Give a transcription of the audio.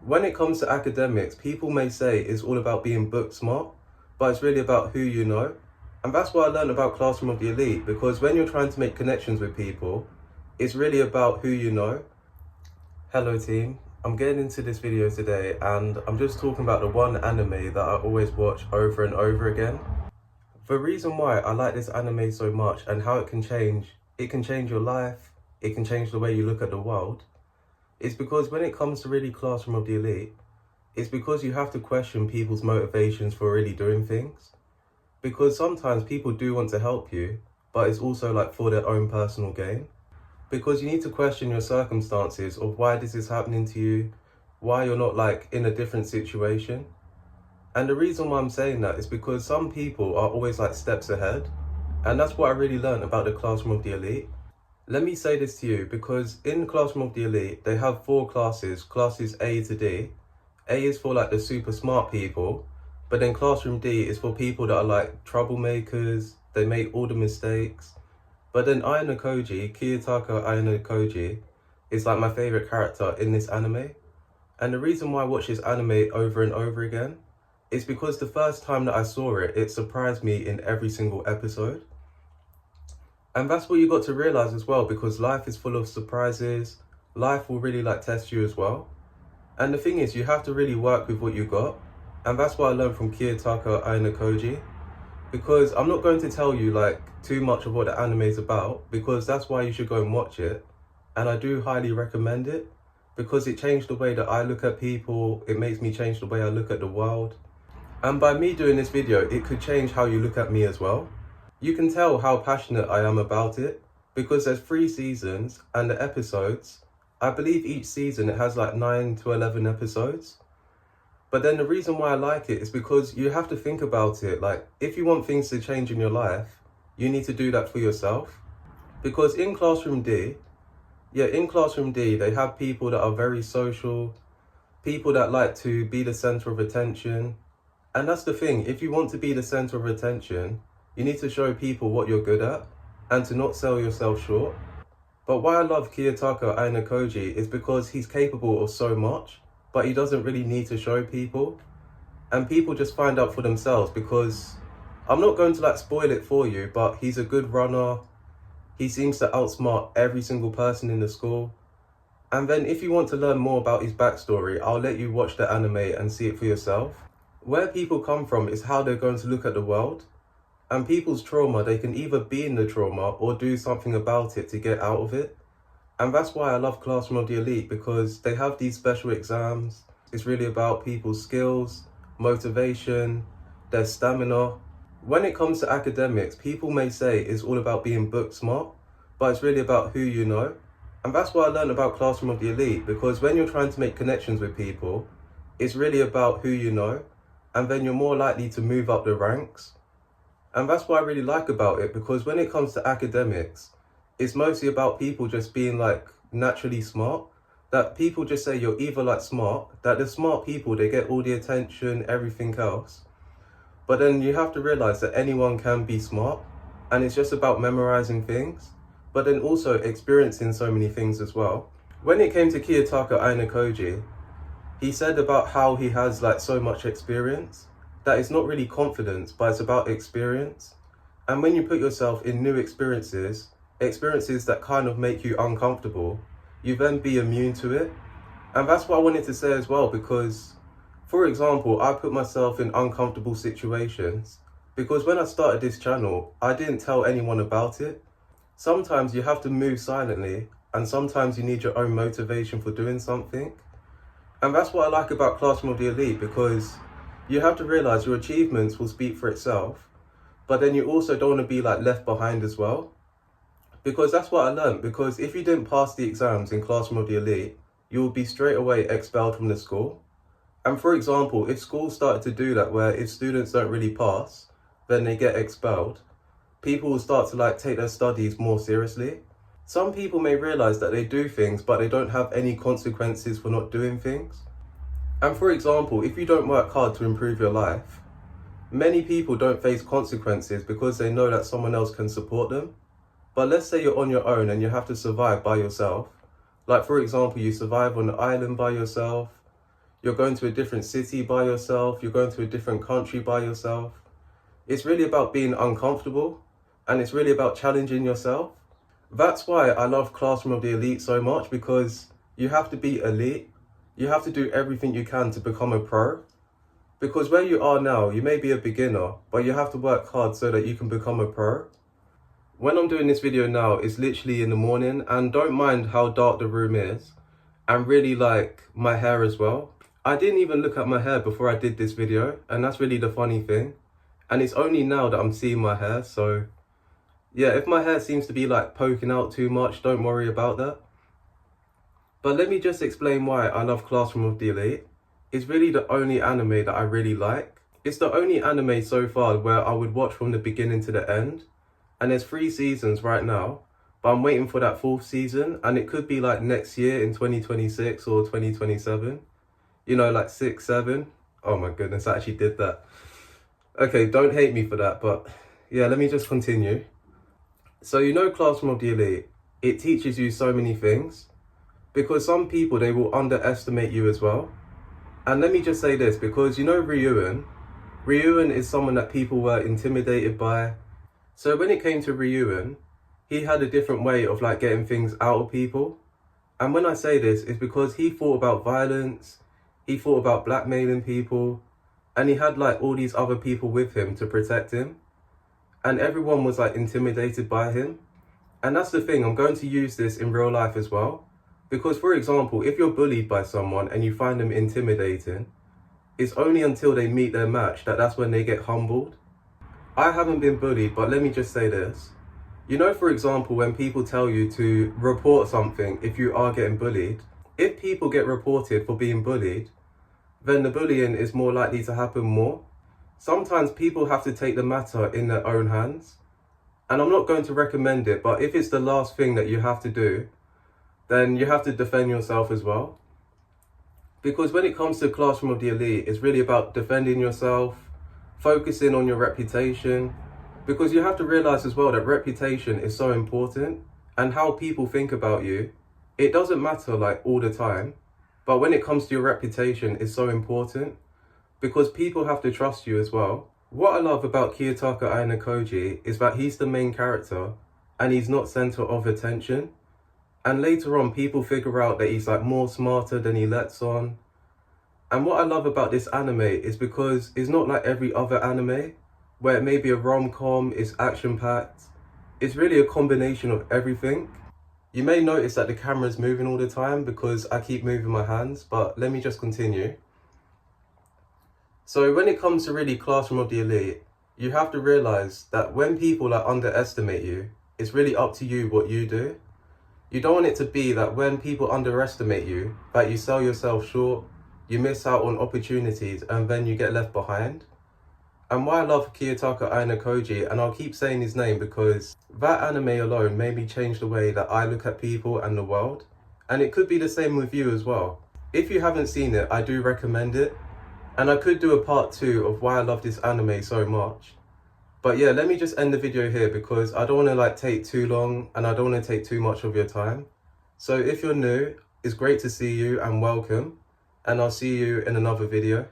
When it comes to academics, people may say it's all about being book smart, but it's really about who you know. And that's what I learned about Classroom of the Elite, because when you're trying to make connections with people, it's really about who you know. Hello team, I'm getting into this video today and I'm just talking about the one anime that I always watch over and over again. The reason why I like this anime so much and how it can change your life, it can change the way you look at the world, is because when it comes to really Classroom of the Elite, it's because you have to question people's motivations for really doing things. Because sometimes people do want to help you, but it's also like for their own personal gain. Because you need to question your circumstances of why this is happening to you, why you're not like in a different situation. And the reason why I'm saying that is because some people are always like steps ahead. And that's what I really learned about the Classroom of the Elite. Let me say this to you, because in Classroom of the Elite, they have 4 classes, classes A to D. A is for like the super smart people, but then Classroom D is for people that are like troublemakers, they make all the mistakes. But then Ayano Kiyotaka Ayano, is like my favorite character in this anime. And the reason why I watch this anime over and over again is because the first time that I saw it, it surprised me in every single episode. And that's what you got to realize as well, because life is full of surprises. Life will really like test you as well. And the thing is, you have to really work with what you got. And that's what I learned from Kiyotaka Ayano, because I'm not going to tell you like too much of what the anime is about, because that's why you should go and watch it. And I do highly recommend it, because it changed the way that I look at people. It makes me change the way I look at the world. And by me doing this video, it could change how you look at me as well. You can tell how passionate I am about it, because there's 3 seasons and the episodes, I believe each season it has like 9 to 11 episodes. But then the reason why I like it is because you have to think about it. Like, if you want things to change in your life, you need to do that for yourself. Because in Classroom D, they have people that are very social, people that like to be the center of attention. And that's the thing, if you want to be the center of attention, you need to show people what you're good at and to not sell yourself short. But why I love Kiyotaka Ayano is because he's capable of so much, but he doesn't really need to show people. And people just find out for themselves, because I'm not going to like spoil it for you, but he's a good runner. He seems to outsmart every single person in the school. And then if you want to learn more about his backstory, I'll let you watch the anime and see it for yourself. Where people come from is how they're going to look at the world. And people's trauma, they can either be in the trauma or do something about it to get out of it. And that's why I love Classroom of the Elite, because they have these special exams. It's really about people's skills, motivation, their stamina. When it comes to academics, people may say it's all about being book smart, but it's really about who you know. And that's what I learned about Classroom of the Elite, because when you're trying to make connections with people, it's really about who you know, and then you're more likely to move up the ranks. And that's what I really like about it, because when it comes to academics, it's mostly about people just being like naturally smart. That people just say you're either like smart, that the smart people, they get all the attention, everything else. But then you have to realize that anyone can be smart, and it's just about memorizing things, but then also experiencing so many things as well. When it came to Kiyotaka Ayano, he said about how he has like so much experience, that it's not really confidence, but it's about experience. And when you put yourself in new experiences that kind of make you uncomfortable, you then be immune to it. And that's what I wanted to say as well, because, for example, I put myself in uncomfortable situations, because when I started this channel, I didn't tell anyone about it. Sometimes you have to move silently, and sometimes you need your own motivation for doing something. And that's what I like about Classroom of the Elite, because you have to realize your achievements will speak for itself, but then you also don't want to be like left behind as well. Because that's what I learned, because if you didn't pass the exams in Classroom of the Elite, you will be straight away expelled from the school. And for example, if schools started to do that, where if students don't really pass, then they get expelled, people will start to like take their studies more seriously. Some people may realize that they do things, but they don't have any consequences for not doing things. And for example, if you don't work hard to improve your life, many people don't face consequences because they know that someone else can support them. But let's say you're on your own and you have to survive by yourself. Like for example, you survive on an island by yourself, you're going to a different city by yourself, you're going to a different country by yourself. It's really about being uncomfortable, and it's really about challenging yourself. That's why I love Classroom of the Elite so much, because you have to be elite. You have to do everything you can to become a pro. Because where you are now, you may be a beginner, but you have to work hard so that you can become a pro. When I'm doing this video now, it's literally in the morning, and don't mind how dark the room is, and really like my hair as well. I didn't even look at my hair before I did this video, and that's really the funny thing. And it's only now that I'm seeing my hair, so yeah, if my hair seems to be like poking out too much, don't worry about that. But let me just explain why I love Classroom of the Elite. It's really the only anime that I really like. It's the only anime so far where I would watch from the beginning to the end. And there's 3 seasons right now, but I'm waiting for that 4th season, and it could be like next year in 2026 or 2027. You know, like 6, 7. Oh my goodness, I actually did that. Okay, don't hate me for that, but yeah, let me just continue. So you know Classroom of the Elite, it teaches you so many things, because some people, they will underestimate you as well. And let me just say this, because you know Ryuen is someone that people were intimidated by. So when it came to Ryuen, he had a different way of like getting things out of people. And when I say this, it's because he thought about violence, he thought about blackmailing people, and he had like all these other people with him to protect him. And everyone was like intimidated by him. And that's the thing, I'm going to use this in real life as well. Because for example, if you're bullied by someone and you find them intimidating, it's only until they meet their match that's when they get humbled. I haven't been bullied, but let me just say this. You know, for example, when people tell you to report something if you are getting bullied, if people get reported for being bullied, then the bullying is more likely to happen more. Sometimes people have to take the matter in their own hands. And I'm not going to recommend it, but if it's the last thing that you have to do, then you have to defend yourself as well. Because when it comes to Classroom of the Elite, it's really about defending yourself, focusing on your reputation, because you have to realize as well that reputation is so important, and how people think about you, it doesn't matter like all the time, but when it comes to your reputation, it's so important, because people have to trust you as well. What I love about Kiyotaka Ainakoji is that he's the main character and he's not center of attention, and later on people figure out that he's like more smarter than he lets on. And what I love about this anime is because it's not like every other anime where it may be a rom-com, it's action-packed. It's really a combination of everything. You may notice that the camera's moving all the time because I keep moving my hands, but let me just continue. So when it comes to really Classroom of the Elite, you have to realize that when people like underestimate you, it's really up to you what you do. You don't want it to be that when people underestimate you, that you sell yourself short, you miss out on opportunities, and then you get left behind. And why I love Kiyotaka Ainakoji, and I'll keep saying his name because that anime alone made me change the way that I look at people and the world. And it could be the same with you as well. If you haven't seen it, I do recommend it. And I could do a part 2 of why I love this anime so much. But yeah, let me just end the video here because I don't want to like take too long and I don't want to take too much of your time. So if you're new, it's great to see you and welcome. And I'll see you in another video.